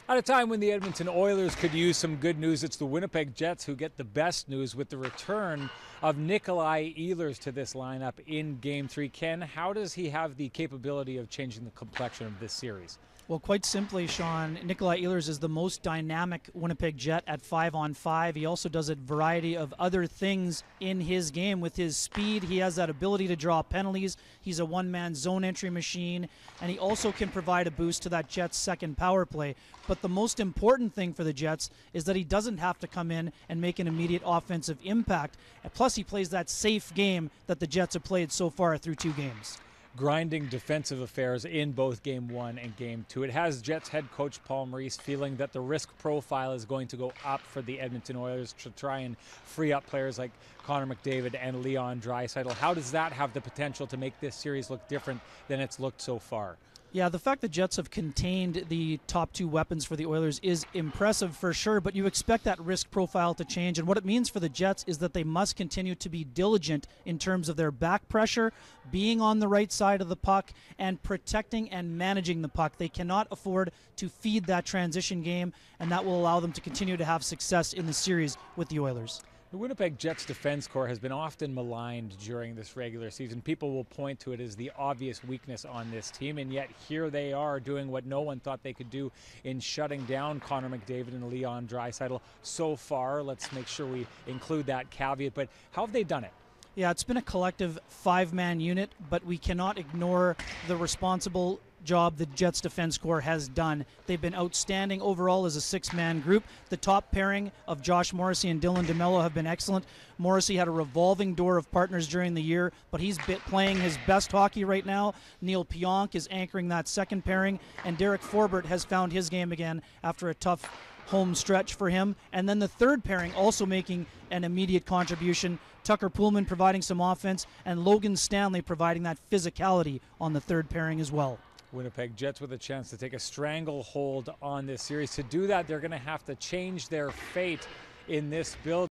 At a time when the Edmonton Oilers could use some good news, it's the Winnipeg Jets who get the best news with the return of Nikolaj Ehlers to this lineup in Game 3. Ken, how does he have the capability of changing the complexion of this series? Well, quite simply, Sean, Nikolaj Ehlers is the most dynamic Winnipeg Jet at 5-on-5. He also does a variety of other things in his game. With his speed, he has that ability to draw penalties. He's a one-man zone entry machine, and he also can provide a boost to that Jets' second power play. But the most important thing for the Jets is that he doesn't have to come in and make an immediate offensive impact. And plus, he plays that safe game that the Jets have played so far through 2 games. Grinding defensive affairs in both Game 1 and Game 2. It has Jets head coach Paul Maurice feeling that the risk profile is going to go up for the Edmonton Oilers to try and free up players like Connor McDavid and Leon Draisaitl. How does that have the potential to make this series look different than it's looked so far? Yeah, the fact that Jets have contained the top 2 weapons for the Oilers is impressive for sure, but you expect that risk profile to change. And what it means for the Jets is that they must continue to be diligent in terms of their back pressure, being on the right side of the puck, and protecting and managing the puck. They cannot afford to feed that transition game, and that will allow them to continue to have success in the series with the Oilers. The Winnipeg Jets defense corps has been often maligned during this regular season. People will point to it as the obvious weakness on this team, and yet here they are doing what no one thought they could do in shutting down Connor McDavid and Leon Draisaitl so far. Let's make sure we include that caveat, but how have they done it? Yeah, it's been a collective 5-man unit, but we cannot ignore the responsible job the Jets defense corps has done. They've been outstanding overall as a 6-man group. The top pairing of Josh Morrissey and Dylan DeMello have been excellent. Morrissey had a revolving door of partners during the year, but he's playing his best hockey right now. Neil Pionk is anchoring that second pairing, and Derek Forbort has found his game again after a tough home stretch for him. And then the third pairing also making an immediate contribution. Tucker Poolman providing some offense, and Logan Stanley providing that physicality on the third pairing as well. Winnipeg Jets with a chance to take a stranglehold on this series. To do that, they're going to have to change their fate in this build.